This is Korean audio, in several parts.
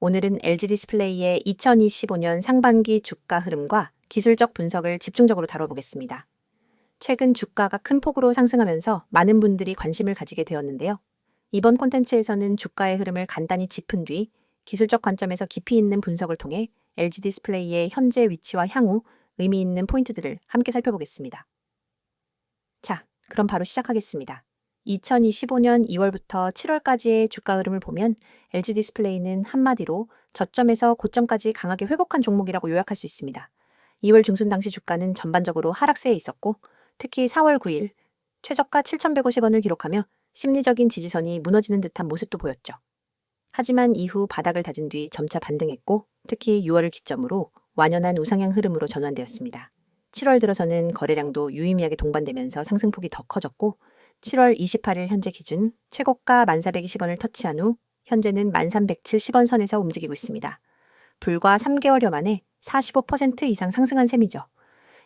오늘은 LG 디스플레이의 2025년 상반기 주가 흐름과 기술적 분석을 집중적으로 다뤄보겠습니다. 최근 주가가 큰 폭으로 상승하면서 많은 분들이 관심을 가지게 되었는데요. 이번 콘텐츠에서는 주가의 흐름을 간단히 짚은 뒤 기술적 관점에서 깊이 있는 분석을 통해 LG 디스플레이의 현재 위치와 향후 의미 있는 포인트들을 함께 살펴보겠습니다. 자, 그럼 바로 시작하겠습니다. 2025년 2월부터 7월까지의 주가 흐름을 보면 LG 디스플레이는 한마디로 저점에서 고점까지 강하게 회복한 종목이라고 요약할 수 있습니다. 2월 중순 당시 주가는 전반적으로 하락세에 있었고 특히 4월 9일 최저가 7,150원을 기록하며 심리적인 지지선이 무너지는 듯한 모습도 보였죠. 하지만 이후 바닥을 다진 뒤 점차 반등했고 특히 6월을 기점으로 완연한 우상향 흐름으로 전환되었습니다. 7월 들어서는 거래량도 유의미하게 동반되면서 상승폭이 더 커졌고 7월 28일 현재 기준 최고가 1420원을 터치한 후 현재는 1370원 선에서 움직이고 있습니다. 불과 3개월여 만에 45% 이상 상승한 셈이죠.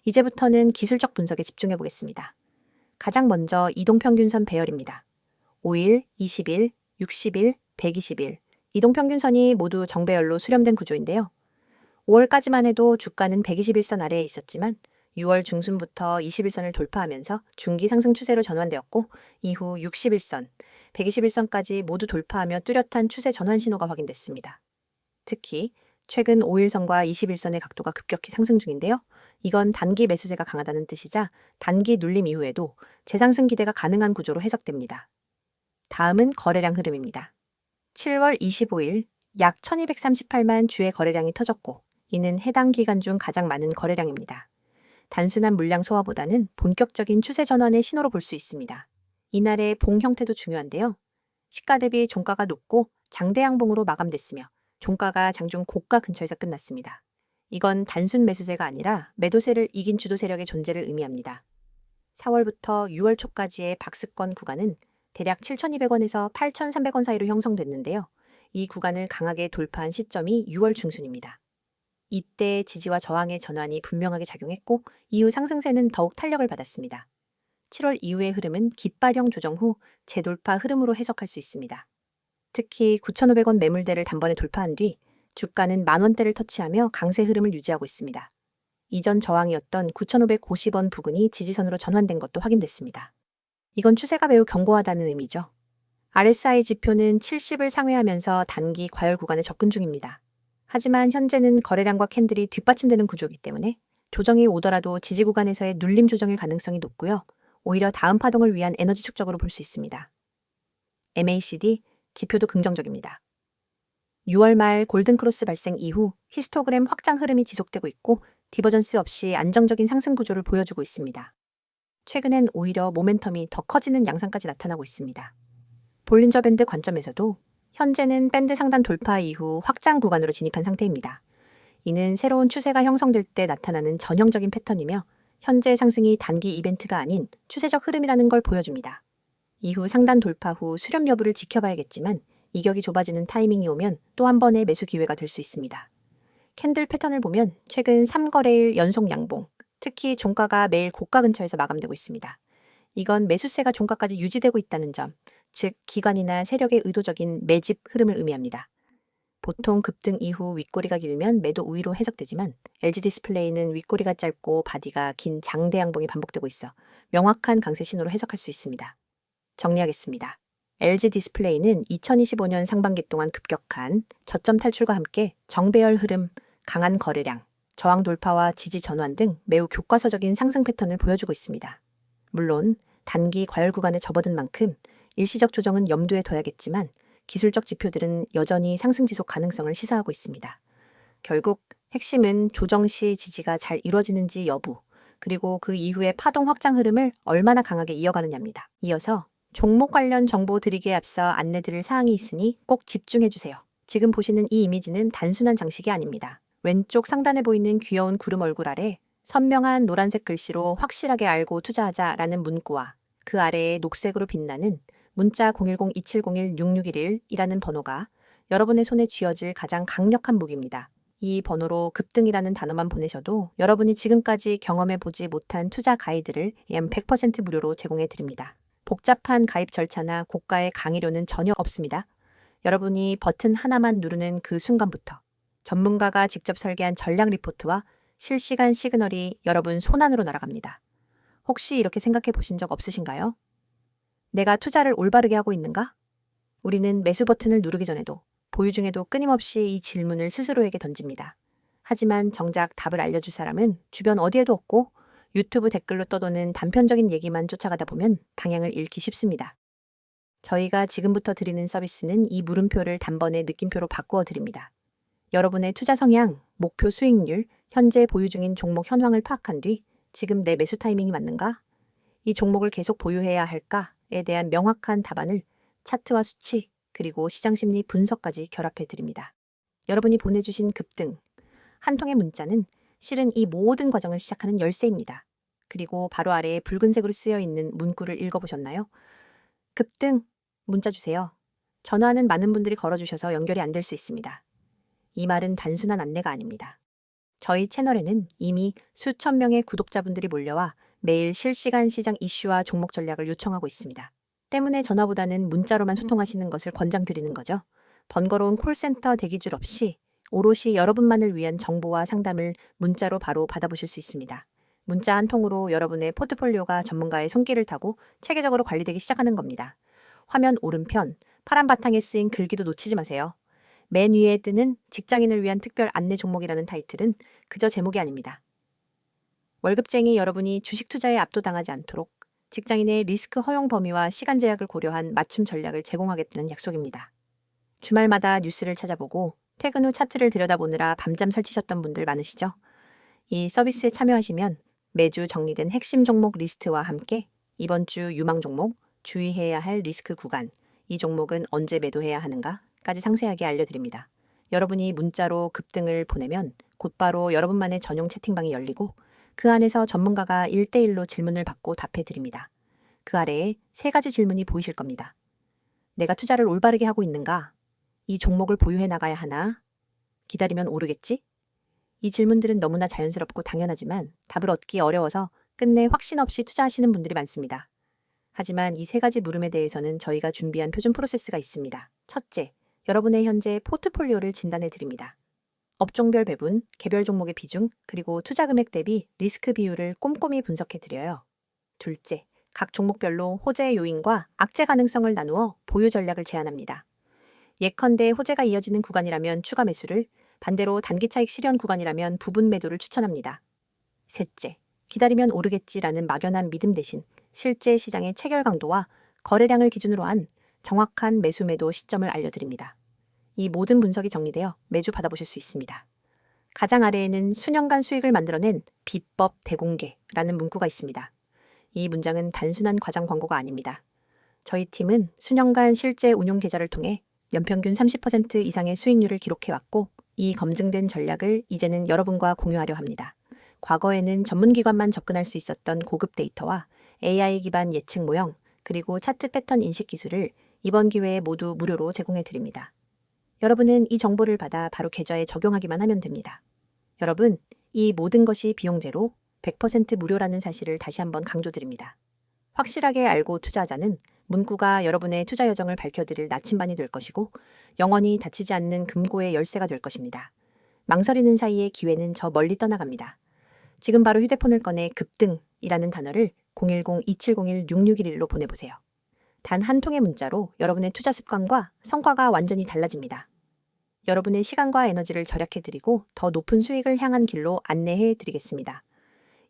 이제부터는 기술적 분석에 집중해 보겠습니다. 가장 먼저 이동평균선 배열입니다. 5일, 20일, 60일, 120일 이동평균선이 모두 정배열로 수렴된 구조인데요. 5월까지만 해도 주가는 121선 아래에 있었지만 6월 중순부터 21선을 돌파하면서 중기 상승 추세로 전환되었고 이후 61선, 121선까지 모두 돌파하며 뚜렷한 추세 전환 신호가 확인됐습니다. 특히 최근 5일선과 21선의 각도가 급격히 상승 중인데요. 이건 단기 매수세가 강하다는 뜻이자 단기 눌림 이후에도 재상승 기대가 가능한 구조로 해석됩니다. 다음은 거래량 흐름입니다. 7월 25일 약 1238만 주의 거래량이 터졌고 이는 해당 기간 중 가장 많은 거래량입니다. 단순한 물량 소화보다는 본격적인 추세 전환의 신호로 볼 수 있습니다. 이날의 봉 형태도 중요한데요. 시가 대비 종가가 높고 장대 양봉으로 마감됐으며 종가가 장중 고가 근처에서 끝났습니다. 이건 단순 매수세가 아니라 매도세를 이긴 주도 세력의 존재를 의미합니다. 4월부터 6월 초까지의 박스권 구간은 대략 7,200원에서 8,300원 사이로 형성됐는데요. 이 구간을 강하게 돌파한 시점이 6월 중순입니다. 이때 지지와 저항의 전환이 분명하게 작용했고 이후 상승세는 더욱 탄력을 받았습니다. 7월 이후의 흐름은 깃발형 조정 후 재돌파 흐름으로 해석할 수 있습니다. 특히 9,500원 매물대를 단번에 돌파한 뒤 주가는 만원대를 터치하며 강세 흐름을 유지하고 있습니다. 이전 저항이었던 9,550원 부근이 지지선으로 전환된 것도 확인됐습니다. 이건 추세가 매우 견고하다는 의미죠. RSI 지표는 70을 상회하면서 단기 과열 구간에 접근 중입니다. 하지만 현재는 거래량과 캔들이 뒷받침되는 구조이기 때문에 조정이 오더라도 지지 구간에서의 눌림 조정일 가능성이 높고요. 오히려 다음 파동을 위한 에너지 축적으로 볼 수 있습니다. MACD 지표도 긍정적입니다. 6월 말 골든크로스 발생 이후 히스토그램 확장 흐름이 지속되고 있고 디버전스 없이 안정적인 상승 구조를 보여주고 있습니다. 최근엔 오히려 모멘텀이 더 커지는 양상까지 나타나고 있습니다. 볼린저 밴드 관점에서도 현재는 밴드 상단 돌파 이후 확장 구간으로 진입한 상태입니다. 이는 새로운 추세가 형성될 때 나타나는 전형적인 패턴이며 현재 상승이 단기 이벤트가 아닌 추세적 흐름이라는 걸 보여줍니다. 이후 상단 돌파 후 수렴 여부를 지켜봐야겠지만 이격이 좁아지는 타이밍이 오면 또 한 번의 매수 기회가 될 수 있습니다. 캔들 패턴을 보면 최근 3거래일 연속 양봉, 특히 종가가 매일 고가 근처에서 마감되고 있습니다. 이건 매수세가 종가까지 유지되고 있다는 점, 즉 기관이나 세력의 의도적인 매집 흐름을 의미합니다. 보통 급등 이후 윗꼬리가 길면 매도 우위로 해석되지만 LG 디스플레이는 윗꼬리가 짧고 바디가 긴 장대 양봉이 반복되고 있어 명확한 강세 신호로 해석할 수 있습니다. 정리하겠습니다. LG 디스플레이는 2025년 상반기 동안 급격한 저점 탈출과 함께 정배열 흐름, 강한 거래량, 저항 돌파와 지지 전환 등 매우 교과서적인 상승 패턴을 보여주고 있습니다. 물론 단기 과열 구간에 접어든 만큼 일시적 조정은 염두에 둬야겠지만 기술적 지표들은 여전히 상승 지속 가능성을 시사하고 있습니다. 결국 핵심은 조정 시 지지가 잘 이루어지는지 여부, 그리고 그 이후의 파동 확장 흐름을 얼마나 강하게 이어가느냐입니다. 이어서 종목 관련 정보 드리기에 앞서 안내드릴 사항이 있으니 꼭 집중해주세요. 지금 보시는 이 이미지는 단순한 장식이 아닙니다. 왼쪽 상단에 보이는 귀여운 구름 얼굴 아래 선명한 노란색 글씨로 확실하게 알고 투자하자라는 문구와 그 아래에 녹색으로 빛나는 문자 010-2701-6611이라는 번호가 여러분의 손에 쥐어질 가장 강력한 무기입니다. 이 번호로 급등이라는 단어만 보내셔도 여러분이 지금까지 경험해보지 못한 투자 가이드를 약 100% 무료로 제공해 드립니다. 복잡한 가입 절차나 고가의 강의료는 전혀 없습니다. 여러분이 버튼 하나만 누르는 그 순간부터 전문가가 직접 설계한 전략 리포트와 실시간 시그널이 여러분 손안으로 날아갑니다. 혹시 이렇게 생각해 보신 적 없으신가요? 내가 투자를 올바르게 하고 있는가? 우리는 매수 버튼을 누르기 전에도 보유 중에도 끊임없이 이 질문을 스스로에게 던집니다. 하지만 정작 답을 알려줄 사람은 주변 어디에도 없고 유튜브 댓글로 떠도는 단편적인 얘기만 쫓아가다 보면 방향을 잃기 쉽습니다. 저희가 지금부터 드리는 서비스는 이 물음표를 단번에 느낌표로 바꾸어 드립니다. 여러분의 투자 성향, 목표 수익률, 현재 보유 중인 종목 현황을 파악한 뒤 지금 내 매수 타이밍이 맞는가? 이 종목을 계속 보유해야 할까에 대한 명확한 답안을 차트와 수치, 그리고 시장심리 분석까지 결합해 드립니다. 여러분이 보내주신 급등, 한 통의 문자는 실은 이 모든 과정을 시작하는 열쇠입니다. 그리고 바로 아래에 붉은색으로 쓰여 있는 문구를 읽어보셨나요? 급등, 문자 주세요. 전화는 많은 분들이 걸어주셔서 연결이 안 될 수 있습니다. 이 말은 단순한 안내가 아닙니다. 저희 채널에는 이미 수천 명의 구독자분들이 몰려와 매일 실시간 시장 이슈와 종목 전략을 요청하고 있습니다. 때문에 전화보다는 문자로만 소통하시는 것을 권장드리는 거죠. 번거로운 콜센터 대기줄 없이 오롯이 여러분만을 위한 정보와 상담을 문자로 바로 받아보실 수 있습니다. 문자 한 통으로 여러분의 포트폴리오가 전문가의 손길을 타고 체계적으로 관리되기 시작하는 겁니다. 화면 오른편 파란 바탕에 쓰인 글귀도 놓치지 마세요. 맨 위에 뜨는 직장인을 위한 특별 안내 종목이라는 타이틀은 그저 제목이 아닙니다. 월급쟁이 여러분이 주식 투자에 압도당하지 않도록 직장인의 리스크 허용 범위와 시간 제약을 고려한 맞춤 전략을 제공하겠다는 약속입니다. 주말마다 뉴스를 찾아보고 퇴근 후 차트를 들여다보느라 밤잠 설치셨던 분들 많으시죠? 이 서비스에 참여하시면 매주 정리된 핵심 종목 리스트와 함께 이번 주 유망 종목, 주의해야 할 리스크 구간, 이 종목은 언제 매도해야 하는가까지 상세하게 알려드립니다. 여러분이 문자로 급등을 보내면 곧바로 여러분만의 전용 채팅방이 열리고 그 안에서 전문가가 1대1로 질문을 받고 답해드립니다. 그 아래에 3가지 질문이 보이실 겁니다. 내가 투자를 올바르게 하고 있는가? 이 종목을 보유해 나가야 하나? 기다리면 오르겠지? 이 질문들은 너무나 자연스럽고 당연하지만 답을 얻기 어려워서 끝내 확신 없이 투자하시는 분들이 많습니다. 하지만 이 3가지 물음에 대해서는 저희가 준비한 표준 프로세스가 있습니다. 첫째, 여러분의 현재 포트폴리오를 진단해 드립니다. 업종별 배분, 개별 종목의 비중, 그리고 투자 금액 대비 리스크 비율을 꼼꼼히 분석해 드려요. 둘째, 각 종목별로 호재 요인과 악재 가능성을 나누어 보유 전략을 제안합니다. 예컨대 호재가 이어지는 구간이라면 추가 매수를, 반대로 단기 차익 실현 구간이라면 부분 매도를 추천합니다. 셋째, 기다리면 오르겠지라는 막연한 믿음 대신 실제 시장의 체결 강도와 거래량을 기준으로 한 정확한 매수 매도 시점을 알려드립니다. 이 모든 분석이 정리되어 매주 받아보실 수 있습니다. 가장 아래에는 수년간 수익을 만들어낸 비법 대공개라는 문구가 있습니다. 이 문장은 단순한 과장 광고가 아닙니다. 저희 팀은 수년간 실제 운용 계좌를 통해 연평균 30% 이상의 수익률을 기록해왔고 이 검증된 전략을 이제는 여러분과 공유하려 합니다. 과거에는 전문기관만 접근할 수 있었던 고급 데이터와 AI 기반 예측 모형, 그리고 차트 패턴 인식 기술을 이번 기회에 모두 무료로 제공해 드립니다. 여러분은 이 정보를 받아 바로 계좌에 적용하기만 하면 됩니다. 여러분, 이 모든 것이 비용 제로, 100% 무료라는 사실을 다시 한번 강조드립니다. 확실하게 알고 투자하자는 문구가 여러분의 투자 여정을 밝혀드릴 나침반이 될 것이고 영원히 닫히지 않는 금고의 열쇠가 될 것입니다. 망설이는 사이에 기회는 저 멀리 떠나갑니다. 지금 바로 휴대폰을 꺼내 급등이라는 단어를 010-2701-6611로 보내보세요. 단 한 통의 문자로 여러분의 투자 습관과 성과가 완전히 달라집니다. 여러분의 시간과 에너지를 절약해드리고 더 높은 수익을 향한 길로 안내해드리겠습니다.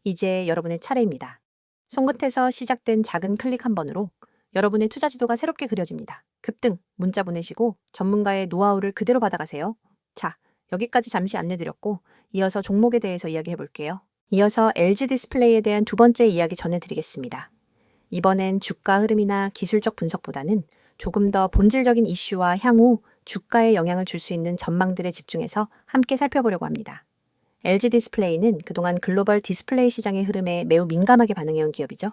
이제 여러분의 차례입니다. 손끝에서 시작된 작은 클릭 한 번으로 여러분의 투자 지도가 새롭게 그려집니다. 급등, 문자 보내시고 전문가의 노하우를 그대로 받아가세요. 자, 여기까지 잠시 안내드렸고 이어서 종목에 대해서 이야기해볼게요. 이어서 LG 디스플레이에 대한 두 번째 이야기 전해드리겠습니다. 이번엔 주가 흐름이나 기술적 분석보다는 조금 더 본질적인 이슈와 향후 주가에 영향을 줄 수 있는 전망들에 집중해서 함께 살펴보려고 합니다. LG 디스플레이는 그동안 글로벌 디스플레이 시장의 흐름에 매우 민감하게 반응해온 기업이죠.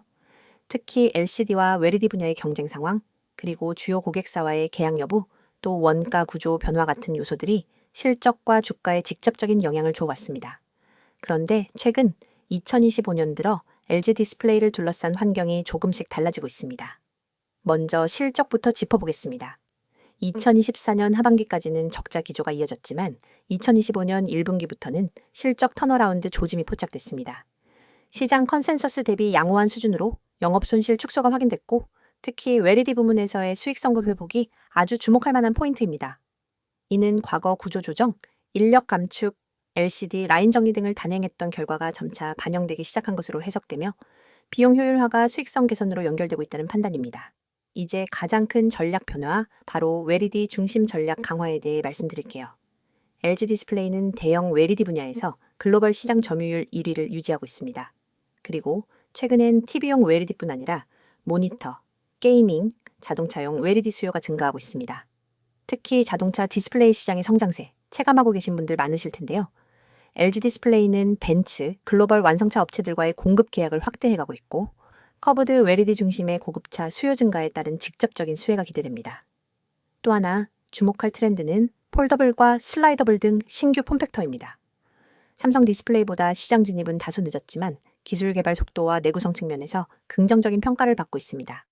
특히 LCD와 LED 분야의 경쟁 상황, 그리고 주요 고객사와의 계약 여부, 또 원가 구조 변화 같은 요소들이 실적과 주가에 직접적인 영향을 줘왔습니다. 그런데 최근 2025년 들어 LG 디스플레이를 둘러싼 환경이 조금씩 달라지고 있습니다. 먼저 실적부터 짚어보겠습니다. 2024년 하반기까지는 적자 기조가 이어졌지만 2025년 1분기부터는 실적 턴어라운드 조짐이 포착됐습니다. 시장 컨센서스 대비 양호한 수준으로 영업 손실 축소가 확인됐고 특히 웨리디 부문에서의 수익 성급 회복이 아주 주목할 만한 포인트입니다. 이는 과거 구조 조정, 인력 감축, LCD, 라인 정리 등을 단행했던 결과가 점차 반영되기 시작한 것으로 해석되며 비용 효율화가 수익성 개선으로 연결되고 있다는 판단입니다. 이제 가장 큰 전략 변화, 바로 웨리디 중심 전략 강화에 대해 말씀드릴게요. LG 디스플레이는 대형 웨리디 분야에서 글로벌 시장 점유율 1위를 유지하고 있습니다. 그리고 최근엔 TV용 웨리디뿐 아니라 모니터, 게이밍, 자동차용 웨리디 수요가 증가하고 있습니다. 특히 자동차 디스플레이 시장의 성장세 체감하고 계신 분들 많으실 텐데요. LG 디스플레이는 벤츠, 글로벌 완성차 업체들과의 공급 계약을 확대해가고 있고 커브드 웨리디 중심의 고급차 수요 증가에 따른 직접적인 수혜가 기대됩니다. 또 하나 주목할 트렌드는 폴더블과 슬라이더블 등 신규 폼팩터입니다. 삼성 디스플레이보다 시장 진입은 다소 늦었지만 기술 개발 속도와 내구성 측면에서 긍정적인 평가를 받고 있습니다.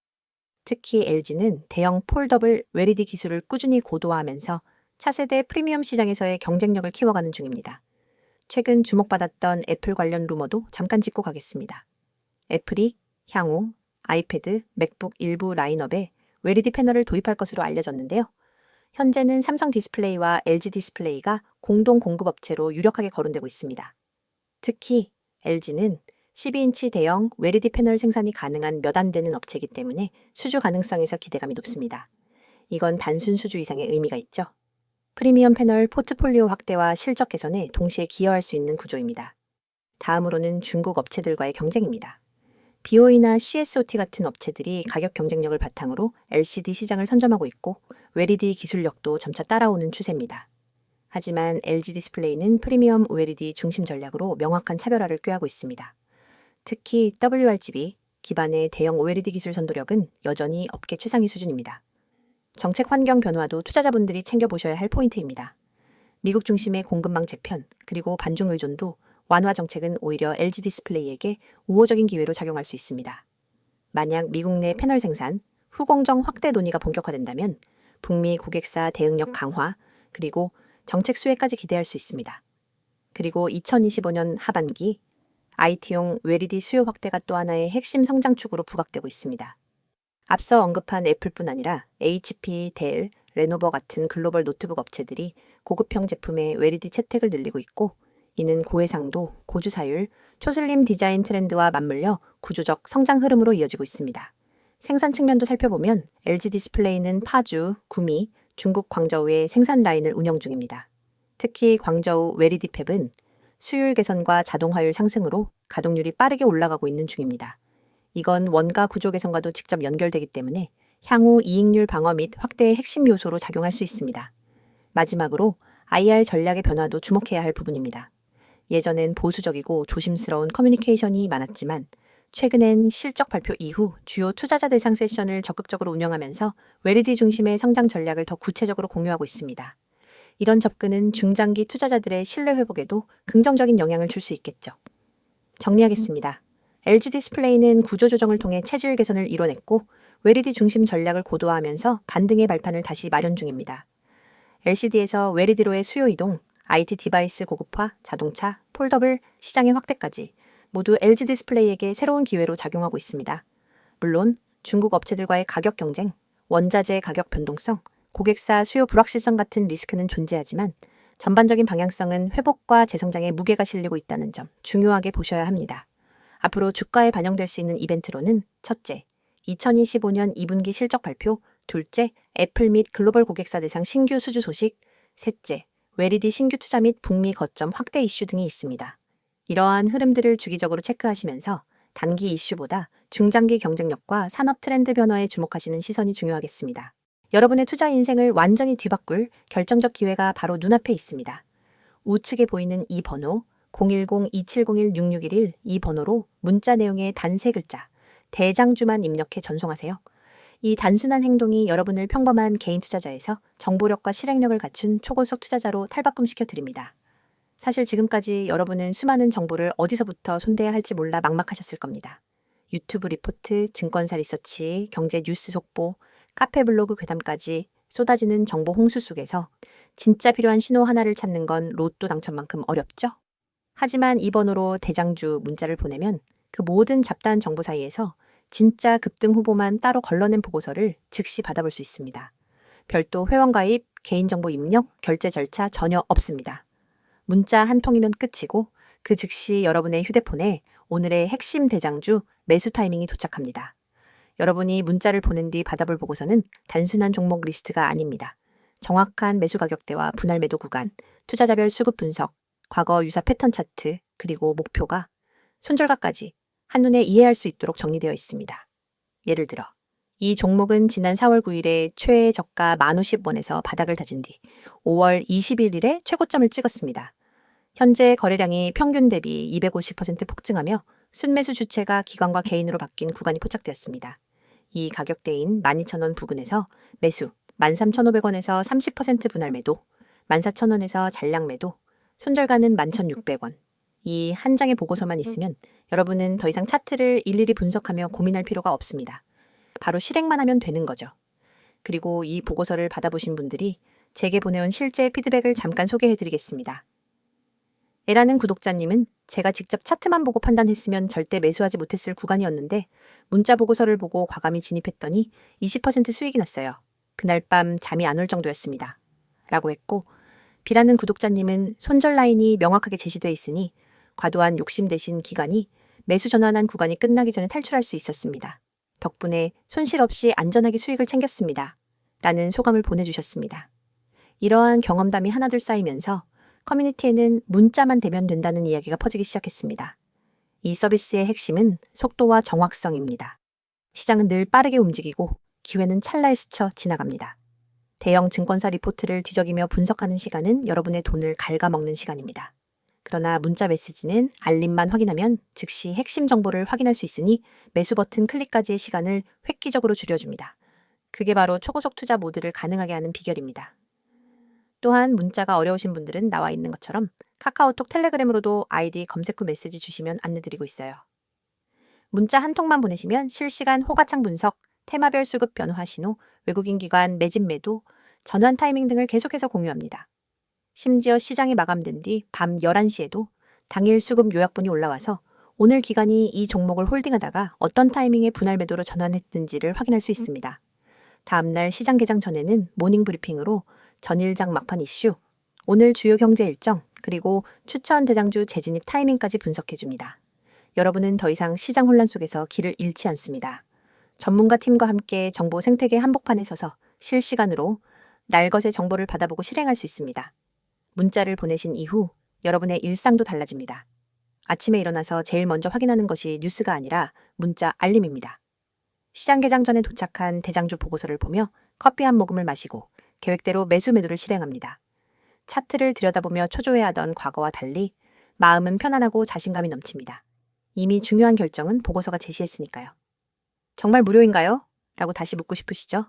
특히 LG는 대형 폴더블 웨리디 기술을 꾸준히 고도화하면서 차세대 프리미엄 시장에서의 경쟁력을 키워가는 중입니다. 최근 주목받았던 애플 관련 루머도 잠깐 짚고 가겠습니다. 애플이 향후 아이패드, 맥북 일부 라인업에 웨리디 패널을 도입할 것으로 알려졌는데요. 현재는 삼성 디스플레이와 LG 디스플레이가 공동 공급업체로 유력하게 거론되고 있습니다. 특히 LG는 12인치 대형 웨리디 패널 생산이 가능한 몇 안 되는 업체이기 때문에 수주 가능성에서 기대감이 높습니다. 이건 단순 수주 이상의 의미가 있죠. 프리미엄 패널 포트폴리오 확대와 실적 개선에 동시에 기여할 수 있는 구조입니다. 다음으로는 중국 업체들과의 경쟁입니다. BOE나 CSOT 같은 업체들이 가격 경쟁력을 바탕으로 LCD 시장을 선점하고 있고 웨리디 기술력도 점차 따라오는 추세입니다. 하지만 LG 디스플레이는 프리미엄 웨리디 중심 전략으로 명확한 차별화를 꾀하고 있습니다. 특히 WRGB 기반의 대형 OLED 기술 선도력은 여전히 업계 최상위 수준입니다. 정책 환경 변화도 투자자분들이 챙겨보셔야 할 포인트입니다. 미국 중심의 공급망 재편, 그리고 반중 의존도 완화 정책은 오히려 LG 디스플레이에게 우호적인 기회로 작용할 수 있습니다. 만약 미국 내 패널 생산, 후공정 확대 논의가 본격화된다면 북미 고객사 대응력 강화, 그리고 정책 수혜까지 기대할 수 있습니다. 그리고 2025년 하반기 IT용 웨리디 수요 확대가 또 하나의 핵심 성장축으로 부각되고 있습니다. 앞서 언급한 애플뿐 아니라 HP, 델, 레노버 같은 글로벌 노트북 업체들이 고급형 제품의 웨리디 채택을 늘리고 있고 이는 고해상도, 고주사율, 초슬림 디자인 트렌드와 맞물려 구조적 성장 흐름으로 이어지고 있습니다. 생산 측면도 살펴보면 LG 디스플레이는 파주, 구미, 중국 광저우의 생산 라인을 운영 중입니다. 특히 광저우 웨리디 팹은 수율 개선과 자동화율 상승으로 가동률이 빠르게 올라가고 있는 중입니다. 이건 원가 구조 개선과도 직접 연결되기 때문에 향후 이익률 방어 및 확대의 핵심 요소로 작용할 수 있습니다. 마지막으로 IR 전략의 변화도 주목해야 할 부분입니다. 예전엔 보수적이고 조심스러운 커뮤니케이션이 많았지만 최근엔 실적 발표 이후 주요 투자자 대상 세션을 적극적으로 운영하면서 웨리디 중심의 성장 전략을 더 구체적으로 공유하고 있습니다. 이런 접근은 중장기 투자자들의 신뢰 회복에도 긍정적인 영향을 줄 수 있겠죠. 정리하겠습니다. LG 디스플레이는 구조 조정을 통해 체질 개선을 이뤄냈고 웨리디 중심 전략을 고도화하면서 반등의 발판을 다시 마련 중입니다. LCD에서 웨리디로의 수요 이동, IT 디바이스 고급화, 자동차, 폴더블, 시장의 확대까지 모두 LG 디스플레이에게 새로운 기회로 작용하고 있습니다. 물론 중국 업체들과의 가격 경쟁, 원자재 가격 변동성, 고객사 수요 불확실성 같은 리스크는 존재하지만 전반적인 방향성은 회복과 재성장에 무게가 실리고 있다는 점 중요하게 보셔야 합니다. 앞으로 주가에 반영될 수 있는 이벤트로는 첫째, 2025년 2분기 실적 발표, 둘째, 애플 및 글로벌 고객사 대상 신규 수주 소식, 셋째, 웨리디 신규 투자 및 북미 거점 확대 이슈 등이 있습니다. 이러한 흐름들을 주기적으로 체크하시면서 단기 이슈보다 중장기 경쟁력과 산업 트렌드 변화에 주목하시는 시선이 중요하겠습니다. 여러분의 투자 인생을 완전히 뒤바꿀 결정적 기회가 바로 눈앞에 있습니다. 우측에 보이는 이 번호 010-2701-6611 이 번호로 문자 내용의 단 3글자 대장주만 입력해 전송하세요. 이 단순한 행동이 여러분을 평범한 개인 투자자에서 정보력과 실행력을 갖춘 초고속 투자자로 탈바꿈시켜 드립니다. 사실 지금까지 여러분은 수많은 정보를 어디서부터 손대야 할지 몰라 막막하셨을 겁니다. 유튜브 리포트, 증권사 리서치, 경제 뉴스 속보, 카페 블로그 괴담까지 쏟아지는 정보 홍수 속에서 진짜 필요한 신호 하나를 찾는 건 로또 당첨만큼 어렵죠? 하지만 이 번호로 대장주 문자를 보내면 그 모든 잡다한 정보 사이에서 진짜 급등 후보만 따로 걸러낸 보고서를 즉시 받아볼 수 있습니다. 별도 회원가입, 개인정보 입력, 결제 절차 전혀 없습니다. 문자 한 통이면 끝이고 그 즉시 여러분의 휴대폰에 오늘의 핵심 대장주 매수 타이밍이 도착합니다. 여러분이 문자를 보낸 뒤 받아볼 보고서는 단순한 종목 리스트가 아닙니다. 정확한 매수 가격대와 분할 매도 구간, 투자자별 수급 분석, 과거 유사 패턴 차트, 그리고 목표가 손절가까지 한눈에 이해할 수 있도록 정리되어 있습니다. 예를 들어 이 종목은 지난 4월 9일에 최저가 1,050원에서 바닥을 다진 뒤 5월 21일에 최고점을 찍었습니다. 현재 거래량이 평균 대비 250% 폭증하며 순매수 주체가 기관과 개인으로 바뀐 구간이 포착되었습니다. 이 가격대인 12,000원 부근에서 매수, 13,500원에서 30% 분할 매도, 14,000원에서 잔량 매도, 손절가는 11,600원. 이 한 장의 보고서만 있으면 여러분은 더 이상 차트를 일일이 분석하며 고민할 필요가 없습니다. 바로 실행만 하면 되는 거죠. 그리고 이 보고서를 받아보신 분들이 제게 보내온 실제 피드백을 잠깐 소개해드리겠습니다. 에라는 구독자님은 제가 직접 차트만 보고 판단했으면 절대 매수하지 못했을 구간이었는데 문자 보고서를 보고 과감히 진입했더니 20% 수익이 났어요. 그날 밤 잠이 안 올 정도였습니다. 라고 했고, B라는 구독자님은 손절 라인이 명확하게 제시돼 있으니 과도한 욕심 대신 기간이 매수 전환한 구간이 끝나기 전에 탈출할 수 있었습니다. 덕분에 손실 없이 안전하게 수익을 챙겼습니다. 라는 소감을 보내주셨습니다. 이러한 경험담이 하나둘 쌓이면서 커뮤니티에는 문자만 되면 된다는 이야기가 퍼지기 시작했습니다. 이 서비스의 핵심은 속도와 정확성입니다. 시장은 늘 빠르게 움직이고 기회는 찰나에 스쳐 지나갑니다. 대형 증권사 리포트를 뒤적이며 분석하는 시간은 여러분의 돈을 갉아먹는 시간입니다. 그러나 문자 메시지는 알림만 확인하면 즉시 핵심 정보를 확인할 수 있으니 매수 버튼 클릭까지의 시간을 획기적으로 줄여줍니다. 그게 바로 초고속 투자 모드를 가능하게 하는 비결입니다. 또한 문자가 어려우신 분들은 나와 있는 것처럼 카카오톡, 텔레그램으로도 아이디 검색 후 메시지 주시면 안내드리고 있어요. 문자 한 통만 보내시면 실시간 호가창 분석, 테마별 수급 변화 신호, 외국인 기관 매집 매도, 전환 타이밍 등을 계속해서 공유합니다. 심지어 시장이 마감된 뒤 밤 11시에도 당일 수급 요약본이 올라와서 오늘 기관이 이 종목을 홀딩하다가 어떤 타이밍에 분할 매도로 전환했는지를 확인할 수 있습니다. 다음날 시장 개장 전에는 모닝 브리핑으로 전일장 막판 이슈, 오늘 주요 경제 일정, 그리고 추천 대장주 재진입 타이밍까지 분석해줍니다. 여러분은 더 이상 시장 혼란 속에서 길을 잃지 않습니다. 전문가 팀과 함께 정보 생태계 한복판에 서서 실시간으로 날것의 정보를 받아보고 실행할 수 있습니다. 문자를 보내신 이후 여러분의 일상도 달라집니다. 아침에 일어나서 제일 먼저 확인하는 것이 뉴스가 아니라 문자 알림입니다. 시장 개장 전에 도착한 대장주 보고서를 보며 커피 한 모금을 마시고 계획대로 매수 매도를 실행합니다. 차트를 들여다보며 초조해하던 과거와 달리 마음은 편안하고 자신감이 넘칩니다. 이미 중요한 결정은 보고서가 제시했으니까요. 정말 무료인가요? 라고 다시 묻고 싶으시죠?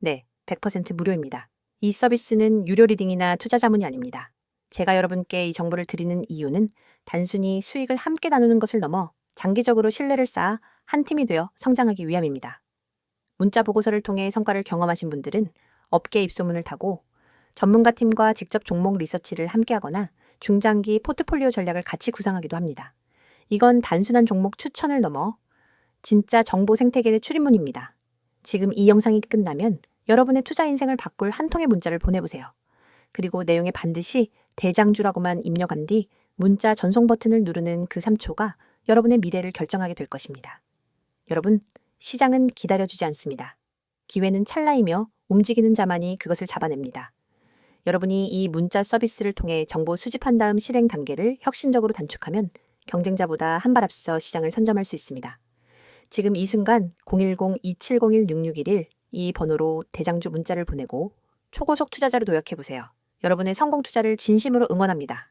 네, 100% 무료입니다. 이 서비스는 유료 리딩이나 투자 자문이 아닙니다. 제가 여러분께 이 정보를 드리는 이유는 단순히 수익을 함께 나누는 것을 넘어 장기적으로 신뢰를 쌓아 한 팀이 되어 성장하기 위함입니다. 문자 보고서를 통해 성과를 경험하신 분들은 업계 입소문을 타고 전문가 팀과 직접 종목 리서치를 함께하거나 중장기 포트폴리오 전략을 같이 구상하기도 합니다. 이건 단순한 종목 추천을 넘어 진짜 정보 생태계의 출입문입니다. 지금 이 영상이 끝나면 여러분의 투자 인생을 바꿀 한 통의 문자를 보내보세요. 그리고 내용에 반드시 대장주라고만 입력한 뒤 문자 전송 버튼을 누르는 그 3초가 여러분의 미래를 결정하게 될 것입니다. 여러분, 시장은 기다려주지 않습니다. 기회는 찰나이며 움직이는 자만이 그것을 잡아냅니다. 여러분이 이 문자 서비스를 통해 정보 수집한 다음 실행 단계를 혁신적으로 단축하면 경쟁자보다 한 발 앞서 시장을 선점할 수 있습니다. 지금 이 순간 010-2701-6611 이 번호로 대장주 문자를 보내고 초고속 투자자로 도약해보세요. 여러분의 성공 투자를 진심으로 응원합니다.